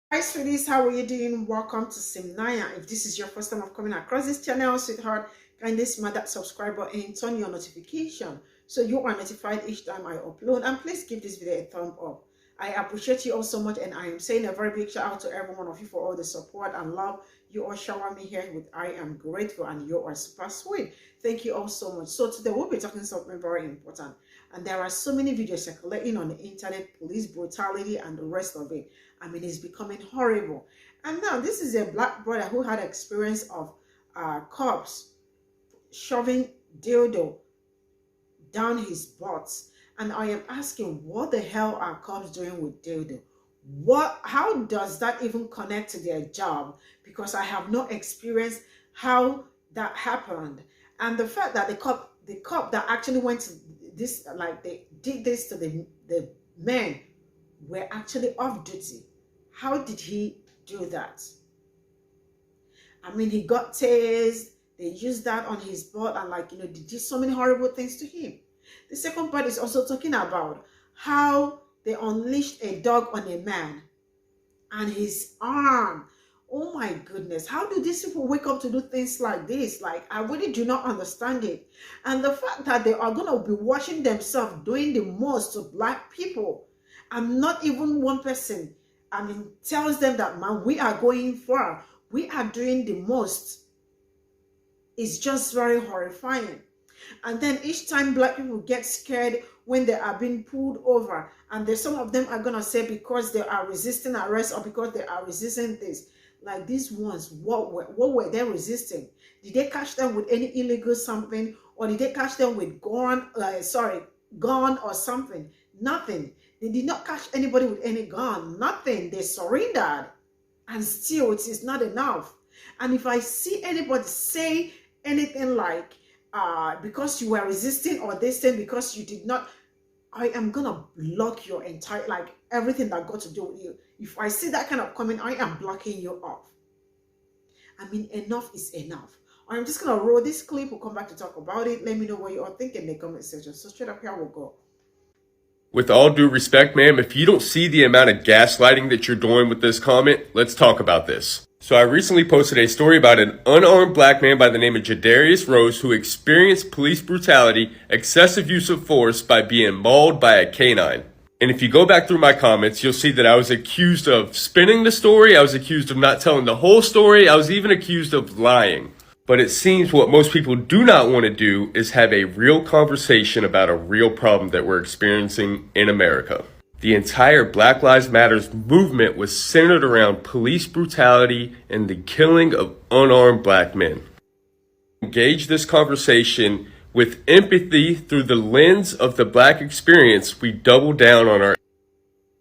Hi sweeties, how are you doing? Welcome to Cimnanya. If this is your first time of coming across this channel, sweetheart, kindly smash that subscribe button and turn your notification so you are notified each time I upload. And please give this video a thumb up. I appreciate you all so much, and I am saying a very big shout out to every one of you for all the support and love you all shower me here with. I am grateful, and you are super sweet. Thank you all so much. So today we'll be talking something very important, and there are so many videos circulating on the internet, police brutality and the rest of it. I mean, it's becoming horrible. And now this is a black brother who had experience of cops shoving dildo down his butt. And I am asking, what the hell are cops doing with dildo? How does that even connect to their job? Because I have no experience how that happened. And the fact that the cop that actually went to this, like they did this to the men, were actually off duty. How did he do that? I mean, he got tased, they used that on his butt, and they did so many horrible things to him. The second part is also talking about how they unleashed a dog on a man and his arm. Oh my goodness, how do these people wake up to do things like this? I really do not understand it. And the fact that they are going to be watching themselves doing the most to black people, and not even one person, I mean, tells them that, man, we are going far, we are doing the most. It's just very horrifying. And then each time black people get scared when they are being pulled over, and there's some of them are gonna say because they are resisting arrest or because they are resisting this. Like these ones, what were they resisting? Did they catch them with any illegal something, or did they catch them with gun or something? Nothing. They did not catch anybody with any gun. Nothing. They surrendered. And still, it is not enough. And if I see anybody say anything like, because you were resisting or this thing, because you did not, I am going to block your entire, everything that got to do with you. If I see that kind of comment, I am blocking you off. I mean, enough is enough. I'm just going to roll this clip. We'll come back to talk about it. Let me know what you all think in the comment section. So straight up here we'll go. With all due respect, ma'am, if you don't see the amount of gaslighting that you're doing with this comment, let's talk about this. So I recently posted a story about an unarmed black man by the name of R0asting who experienced police brutality, excessive use of force by being mauled by a canine. And if you go back through my comments, you'll see that I was accused of spinning the story, I was accused of not telling the whole story, I was even accused of lying. But it seems what most people do not want to do is have a real conversation about a real problem that we're experiencing in America. The entire Black Lives Matter movement was centered around police brutality and the killing of unarmed black men. Engage this conversation with empathy through the lens of the black experience. We double down on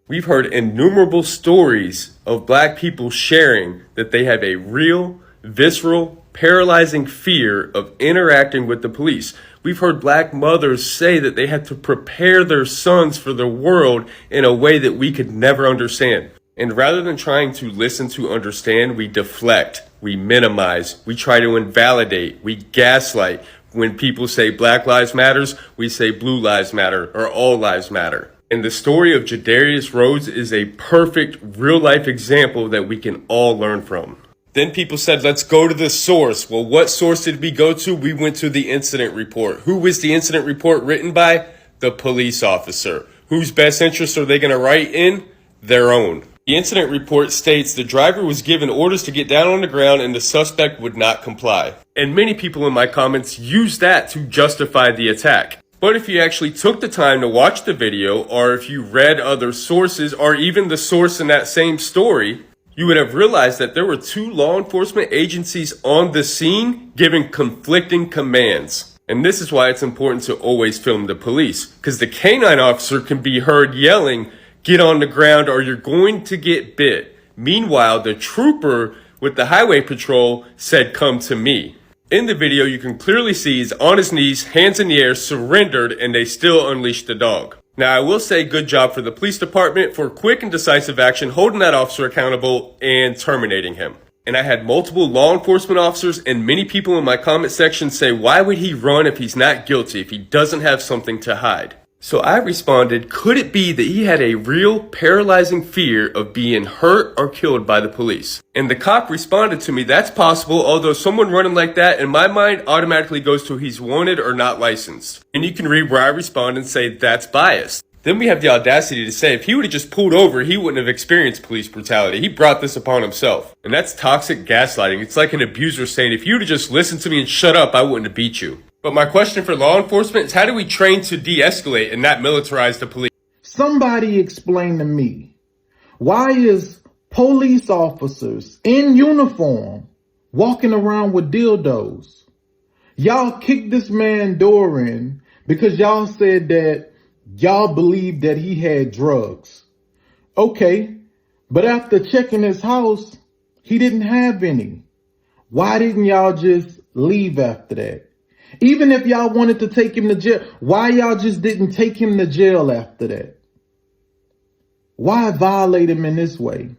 We've heard innumerable stories of black people sharing that they have a real, visceral, paralyzing fear of interacting with the police. We've heard black mothers say that they had to prepare their sons for the world in a way that we could never understand. And rather than trying to listen to understand, we deflect, we minimize, we try to invalidate, we gaslight. When people say Black Lives Matters, we say Blue Lives Matter or All Lives Matter. And the story of R0asting is a perfect real-life example that we can all learn from. Then people said, let's go to the source. Well, what source did we go to? We went to the incident report. Who was the incident report written by? The police officer. Whose best interest are they going to write in? Their own. The incident report states the driver was given orders to get down on the ground and the suspect would not comply. And many people in my comments used that to justify the attack. But if you actually took the time to watch the video, or if you read other sources, or even the source in that same story, you would have realized that there were two law enforcement agencies on the scene giving conflicting commands. And this is why it's important to always film the police, because the canine officer can be heard yelling, "Get on the ground or you're going to get bit." Meanwhile, the trooper with the highway patrol said, "Come to me." In the video, you can clearly see he's on his knees, hands in the air, surrendered, and they still unleashed the dog. Now, I will say good job for the police department for quick and decisive action, holding that officer accountable and terminating him. And I had multiple law enforcement officers and many people in my comment section say, why would he run if he's not guilty, if he doesn't have something to hide? So I responded, could it be that he had a real paralyzing fear of being hurt or killed by the police? And the cop responded to me, that's possible, although someone running like that in my mind automatically goes to he's wanted or not licensed. And you can read where I respond and say that's biased. Then we have the audacity to say if he would have just pulled over, he wouldn't have experienced police brutality. He brought this upon himself. And that's toxic gaslighting. It's like an abuser saying, if you would have just listened to me and shut up, I wouldn't have beat you. But my question for law enforcement is, how do we train to de-escalate and not militarize the police? Somebody explain to me, why is police officers in uniform walking around with dildos? Y'all kicked this man door in because y'all said that y'all believed that he had drugs. Okay, but after checking his house, he didn't have any. Why didn't y'all just leave after that? Even if y'all wanted to take him to jail, why y'all just didn't take him to jail after that? Why violate him in this way?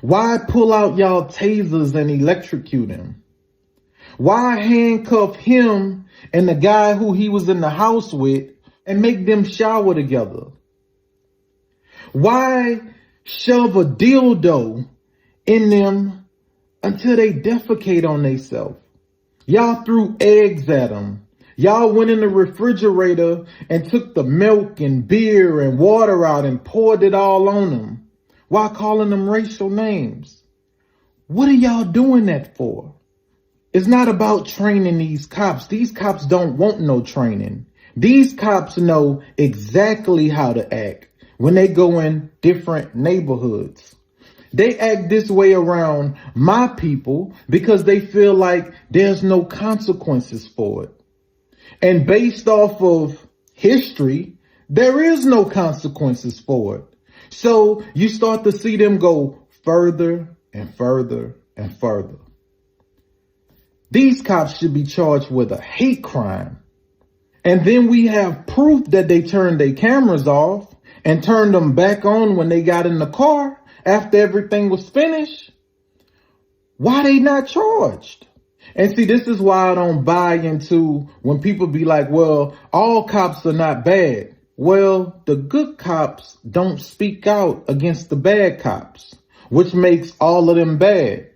Why pull out y'all tasers and electrocute him? Why handcuff him and the guy who he was in the house with and make them shower together? Why shove a dildo in them until they defecate on themselves? Y'all threw eggs at them. Y'all went in the refrigerator and took the milk and beer and water out and poured it all on them while calling them racial names. What are y'all doing that for? It's not about training these cops. These cops don't want no training. These cops know exactly how to act when they go in different neighborhoods. They act this way around my people because they feel like there's no consequences for it. And based off of history, there is no consequences for it. So you start to see them go further and further and further. These cops should be charged with a hate crime. And then we have proof that they turned their cameras off and turned them back on when they got in the car after everything was finished. Why they not charged? And see, this is why I don't buy into when people be like, well, all cops are not bad. Well, the good cops don't speak out against the bad cops, which makes all of them bad.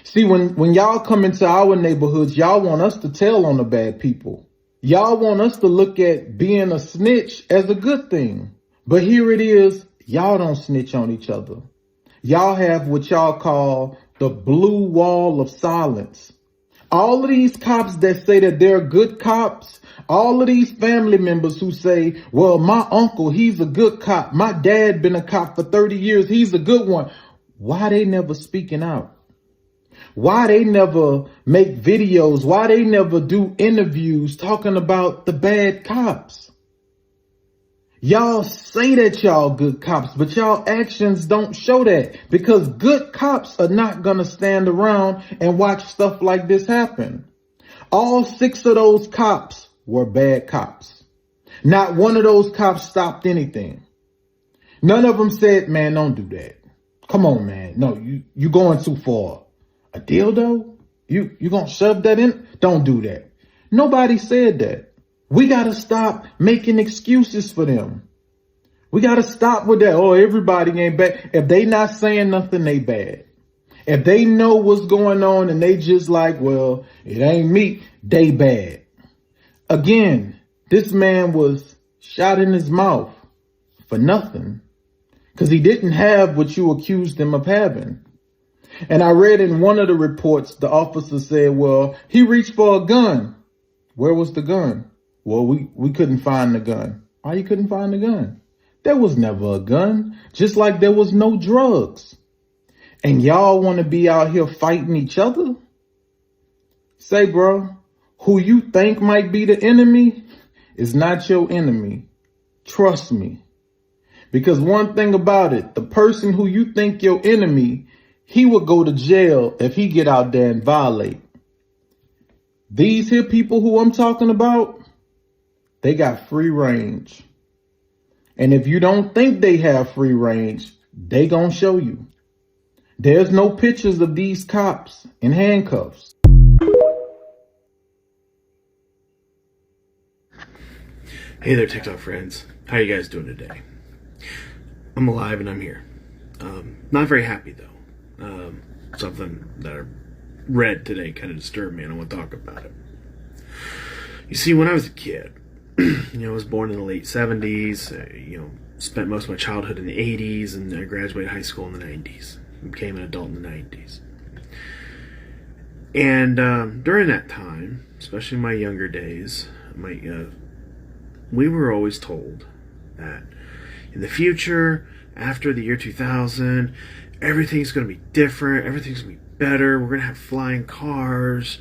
See, when y'all come into our neighborhoods, y'all want us to tell on the bad people. Y'all want us to look at being a snitch as a good thing. But here it is, y'all don't snitch on each other. Y'all have what y'all call the blue wall of silence. All of these cops that say that they're good cops, all of these family members who say, well, my uncle, he's a good cop. My dad been a cop for 30 years. He's a good one. Why they never speaking out? Why they never make videos? Why they never do interviews talking about the bad cops? Y'all say that y'all good cops, but y'all actions don't show that, because good cops are not going to stand around and watch stuff like this happen. All 6 of those cops were bad cops. Not one of those cops stopped anything. None of them said, man, don't do that. Come on, man. No, you going too far. A dildo? You going to shove that in? Don't do that. Nobody said that. We got to stop making excuses for them. We got to stop with that. Oh, everybody ain't bad. If they not saying nothing, they bad. If they know what's going on and they just like, well, it ain't me, they bad. Again, this man was shot in his mouth for nothing because he didn't have what you accused him of having. And I read in one of the reports, the officer said, well, he reached for a gun. Where was the gun? Well, we couldn't find the gun. Why you couldn't find the gun? There was never a gun, just like there was no drugs. And y'all want to be out here fighting each other? Say, bro, who you think might be the enemy is not your enemy. Trust me. Because one thing about it, the person who you think your enemy, he would go to jail if he get out there and violate. These here people who I'm talking about, they got free range. And if you don't think they have free range, they gonna show you. There's no pictures of these cops in handcuffs. Hey there, TikTok friends. How you guys doing today? I'm alive and I'm here. Not very happy though. Something that I read today kind of disturbed me and I want to talk about it. You see, when I was a kid, I was born in the late 70s, spent most of my childhood in the 80s, and I graduated high school in the 90s. Became an adult in the 90s. And during that time, especially in my younger days, we were always told that in the future, after the year 2000, everything's going to be different, everything's going to be better, we're going to have flying cars,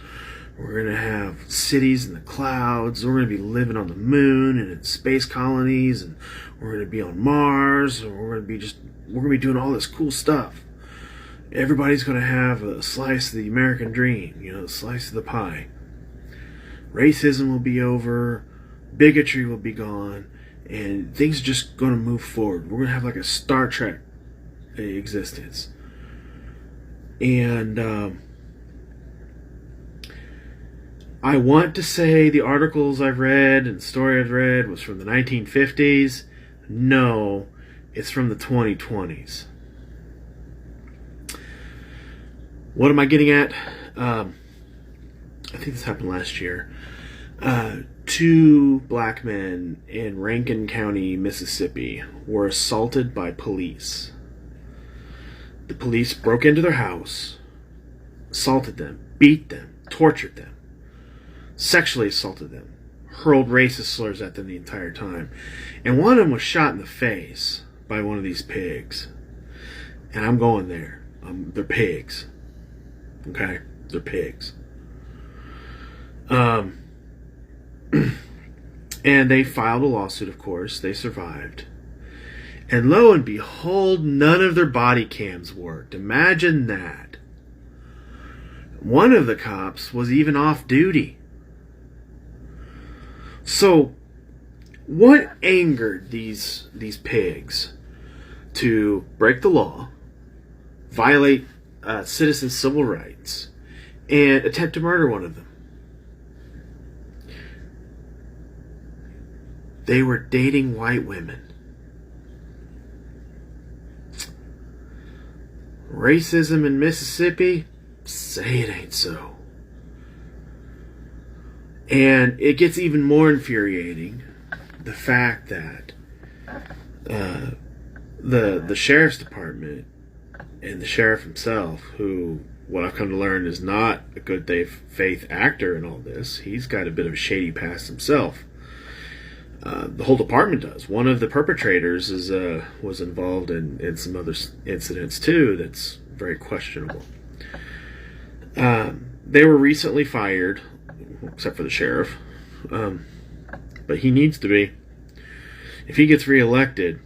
we're going to have cities in the clouds, we're going to be living on the moon and in space colonies, and we're going to be on Mars, and we're going to be doing all this cool stuff. Everybody's going to have a slice of the American dream, a slice of the pie. Racism will be over, bigotry will be gone, and things are just going to move forward. We're going to have like a Star Trek existence. And I want to say the articles I've read and the story I've read was from the 1950s. No, it's from the 2020s. What am I getting at? I think this happened last year. 2 black men in Rankin County, Mississippi, were assaulted by police. The police broke into their house, assaulted them, beat them, tortured them, sexually assaulted them, hurled racist slurs at them the entire time. And one of them was shot in the face by one of these pigs. And I'm going there. They're pigs. Okay? They're pigs. And they filed a lawsuit, of course. They survived. And lo and behold, none of their body cams worked. Imagine that. One of the cops was even off duty. So, what angered these pigs to break the law, violate citizens' civil rights, and attempt to murder one of them? They were dating white women. Racism in Mississippi? Say it ain't so. And it gets even more infuriating, the fact that the sheriff's department and the sheriff himself, who, what I've come to learn, is not a good faith actor in all this. He's got a bit of a shady past himself. The whole department does. One of the perpetrators was involved in some other incidents too that's very questionable. They were recently fired, except for the sheriff. But he needs to be. If he gets reelected,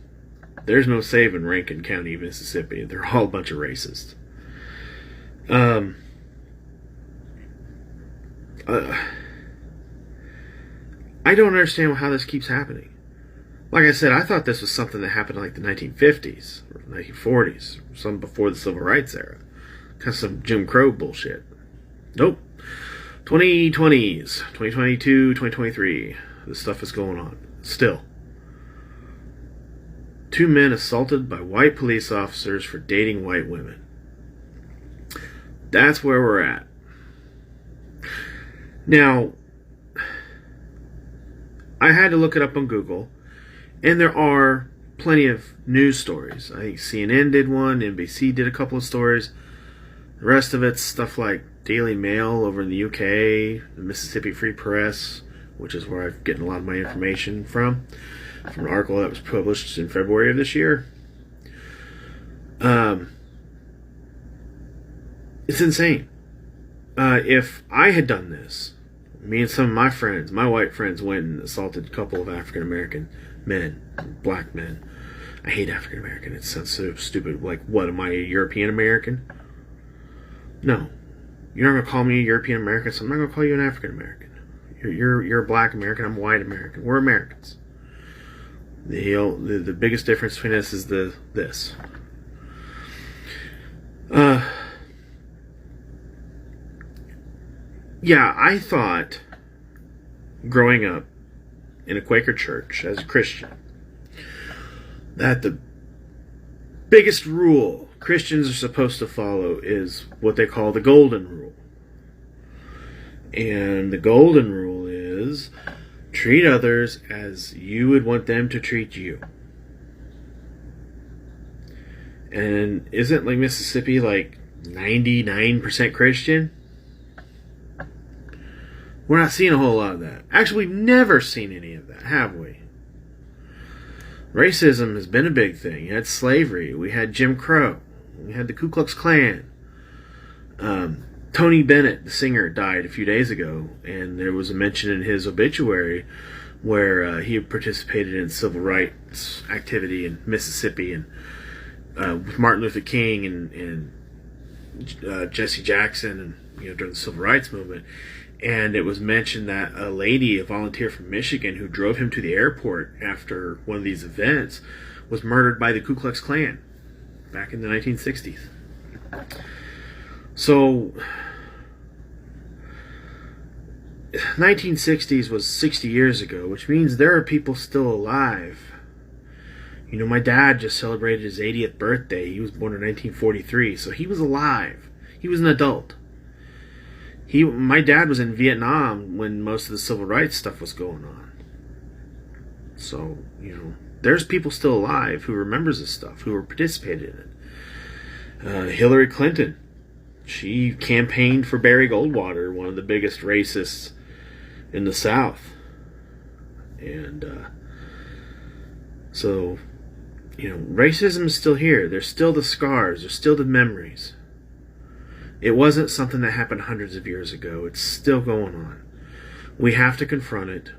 there's no saving Rankin County, Mississippi. They're all a bunch of racists. I don't understand how this keeps happening. Like I said, I thought this was something that happened in like the 1950s or 1940s, some before the Civil Rights era. Kind of some Jim Crow bullshit. Nope. 2020s, 2022, 2023. This stuff is going on. Still. 2 men assaulted by white police officers for dating white women. That's where we're at. Now, I had to look it up on Google, and there are plenty of news stories. I think CNN did one, NBC did a couple of stories. The rest of it's stuff like Daily Mail over in the UK, the Mississippi Free Press, which is where I'm getting a lot of my information from an article that was published in February of this year. It's insane. If I had done this, me and some of my friends, my white friends, went and assaulted a couple of African American men, black men. I hate African American. It sounds so stupid. Like, what, am I a European American? No. You're not going to call me a European American, so I'm not going to call you an African American. You're a black American, I'm a white American. We're Americans. The biggest difference between us is this. Yeah, I thought growing up in a Quaker church as a Christian that the biggest rule Christians are supposed to follow is what they call the golden rule. And the golden rule is treat others as you would want them to treat you. And isn't like Mississippi like 99% Christian? We're not seeing a whole lot of that. Actually, we've never seen any of that, have we? Racism has been a big thing. You had slavery. We had Jim Crow. We had the Ku Klux Klan. Tony Bennett, the singer, died a few days ago, and there was a mention in his obituary where he participated in civil rights activity in Mississippi, and with Martin Luther King and Jesse Jackson, and during the civil rights movement. And it was mentioned that a lady, a volunteer from Michigan, who drove him to the airport after one of these events, was murdered by the Ku Klux Klan back in the 1960s. So, 1960s was 60 years ago, which means there are people still alive. My dad just celebrated his 80th birthday. He was born in 1943, so he was alive. He was an adult. My dad was in Vietnam when most of the civil rights stuff was going on. So, there's people still alive who remembers this stuff, who participated in it. Hillary Clinton, she campaigned for Barry Goldwater, one of the biggest racists in the South. And so, racism is still here. There's still the scars. There's still the memories. It wasn't something that happened hundreds of years ago. It's still going on. We have to confront it.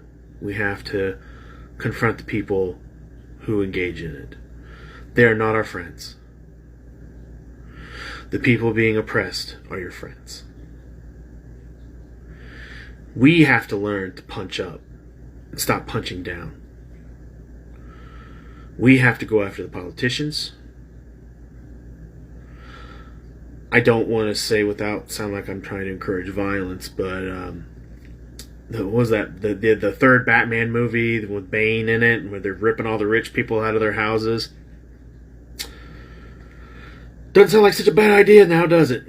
We have to confront the people who engage in it. They are not our friends. The people being oppressed are your friends. We have to learn to punch up and stop punching down. We have to go after the politicians. I don't want to say without sound like I'm trying to encourage violence, but what was that? The third Batman movie with Bane in it, where they're ripping all the rich people out of their houses. Doesn't sound like such a bad idea now, does it?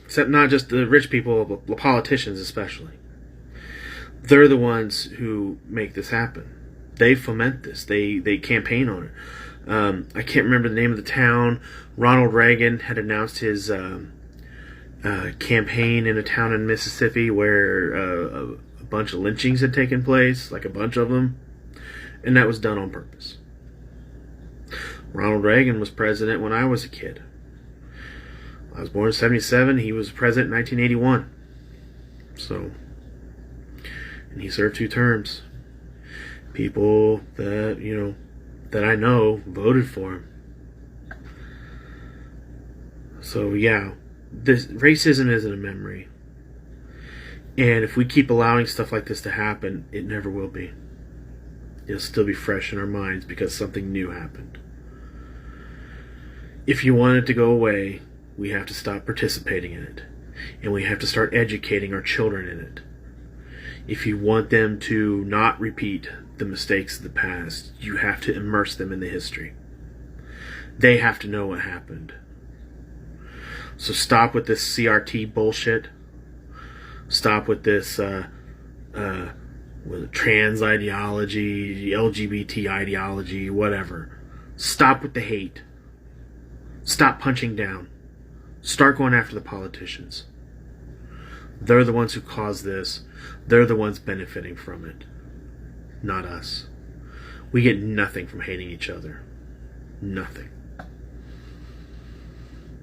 Except not just the rich people, but the politicians especially. They're the ones who make this happen. They foment this. They campaign on it. I can't remember the name of the town. Ronald Reagan had announced his campaign in a town in Mississippi where a bunch of lynchings had taken place, like a bunch of them, and that was done on purpose. Ronald Reagan was president when I was a kid. I was born in 1977. He was president in 1981. So, and he served 2 terms. People that, that I know voted for him. So yeah, this racism isn't a memory. And if we keep allowing stuff like this to happen, it never will be. It'll still be fresh in our minds because something new happened. If you want it to go away, we have to stop participating in it. And we have to start educating our children in it. If you want them to not repeat the mistakes of the past, you have to immerse them in the history. They have to know what happened. So stop with this CRT bullshit. Stop with this with trans ideology, LGBT ideology, whatever. Stop with the hate. Stop punching down. Start going after the politicians. They're the ones who caused this. They're the ones benefiting from it. Not us. We get nothing from hating each other. Nothing.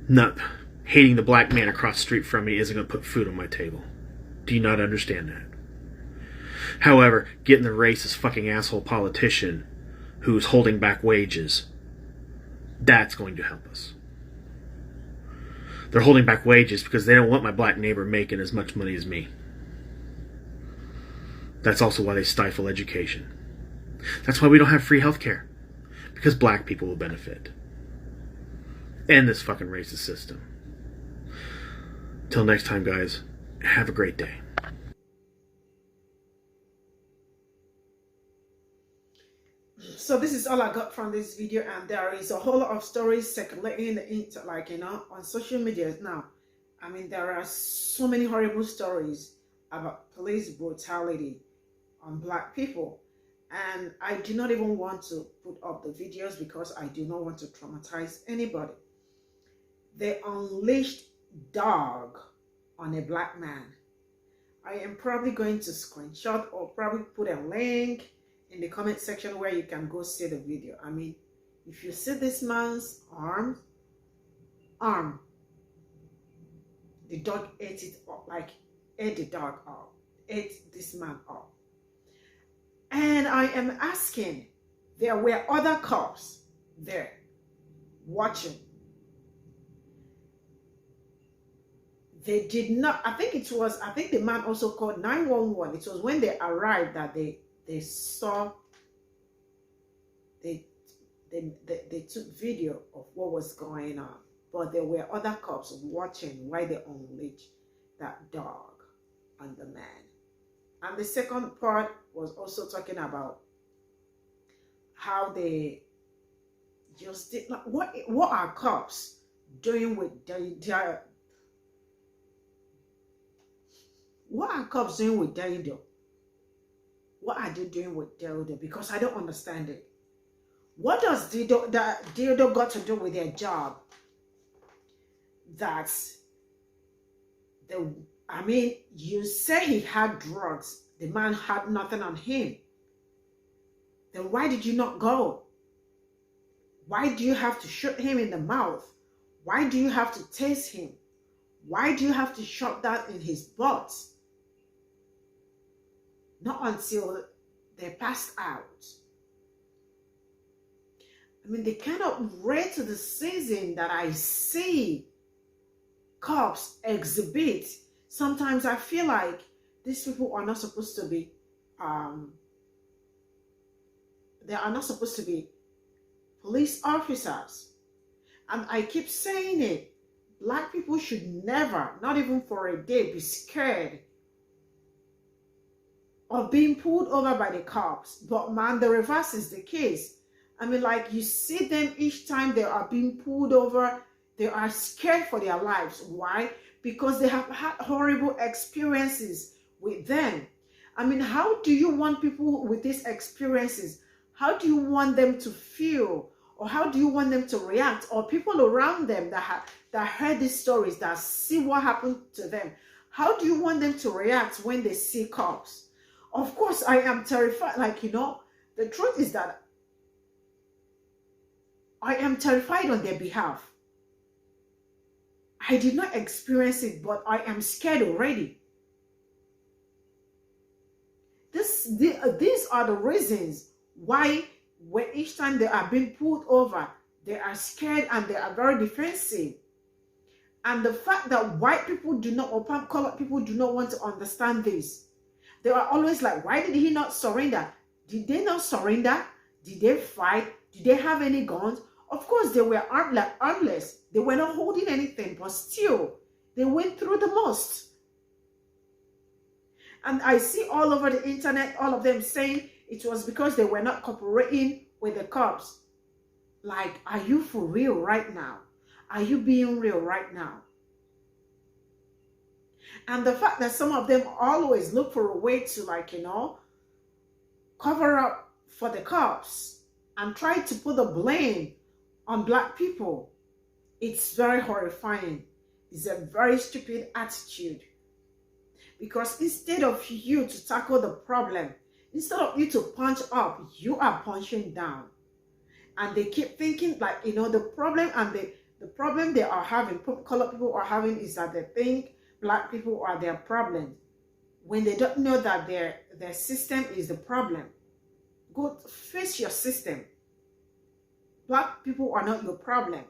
Not hating the black man across the street from me isn't going to put food on my table. Do you not understand that? However, getting the racist fucking asshole politician who's holding back wages, that's going to help us. They're holding back wages because they don't want my black neighbor making as much money as me. That's also why they stifle education. That's why we don't have free healthcare. Because black people will benefit. End this fucking racist system. Till next time, guys, have a great day. So this is all I got from this video, and there is a whole lot of stories circulating on social media now. I mean, there are so many horrible stories about police brutality on Black people, and I do not even want to put up the videos because I do not want to traumatize anybody. They unleashed dog on a Black man. I am probably going to screenshot or probably put a link in the comment section where you can go see the video. I mean, if you see this man's arm, the dog ate it up, like ate the dog up, ate this man up. And I am asking, there were other cops there watching. They did not, I think the man also called 911. It was when they arrived that they saw, they took video of what was going on. But there were other cops watching while they unleashed that dog on the man. And the second part was also talking about how they just did not, what are cops doing with their what are cops doing with dildo? What are they doing with dildo? Because I don't understand it. What does dildo got to do with their job? I mean, you say he had drugs. The man had nothing on him. Then why did you not go? Why do you have to shoot him in the mouth? Why do you have to tase him? Why do you have to shove that in his butt? Not until they passed out. I mean, the kind of rate of the season that I see cops exhibit, sometimes I feel like these people are not supposed to be, they are not supposed to be police officers. And I keep saying it, Black people should never, not even for a day, be scared of being pulled over by the cops. But man, the reverse is the case. I mean, like, you see them each time they are being pulled over, they are scared for their lives. Why? Because they have had horrible experiences with them. I mean, how do you want people with these experiences, how do you want them to feel? Or how do you want them to react? Or people around them that heard these stories, that see what happened to them, how do you want them to react when they see cops? Of course, I am terrified. Like, the truth is that I am terrified on their behalf. I did not experience it, but I am scared already. These are the reasons why when each time they are being pulled over, they are scared and they are very defensive. And the fact that white people do not, or colored people do not want to understand this. They are always like, why did he not surrender? Did they not surrender? Did they fight? Did they have any guns? Of course, they were armless. They were not holding anything, but still, they went through the most. And I see all over the internet, all of them saying it was because they were not cooperating with the cops. Like, are you for real right now? Are you being real right now? And the fact that some of them always look for a way to, cover up for the cops and try to put the blame on Black people, it's very horrifying. It's a very stupid attitude. Because instead of you to tackle the problem, instead of you to punch up, you are punching down. And they keep thinking like, the problem and the problem they are having, colored people are having, is that they think Black people are their problem, when they don't know that their system is the problem. Go face your system. Black people are not your problem.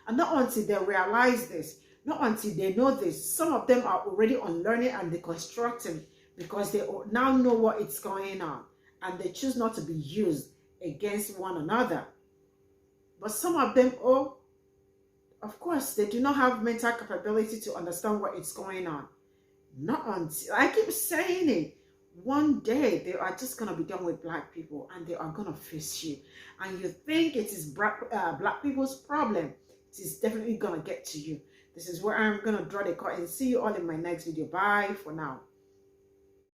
And not until they realize this, not until they know this, some of them are already unlearning and deconstructing because they now know what is going on and they choose not to be used against one another. But some of them, of course, they do not have mental capability to understand what is going on. Not until, I keep saying it, one day they are just going to be done with black people and they are going to face you. And you think it is black people's problem, it is definitely going to get to you. This is where I'm going to draw the curtain. See you all in my next video. Bye for now.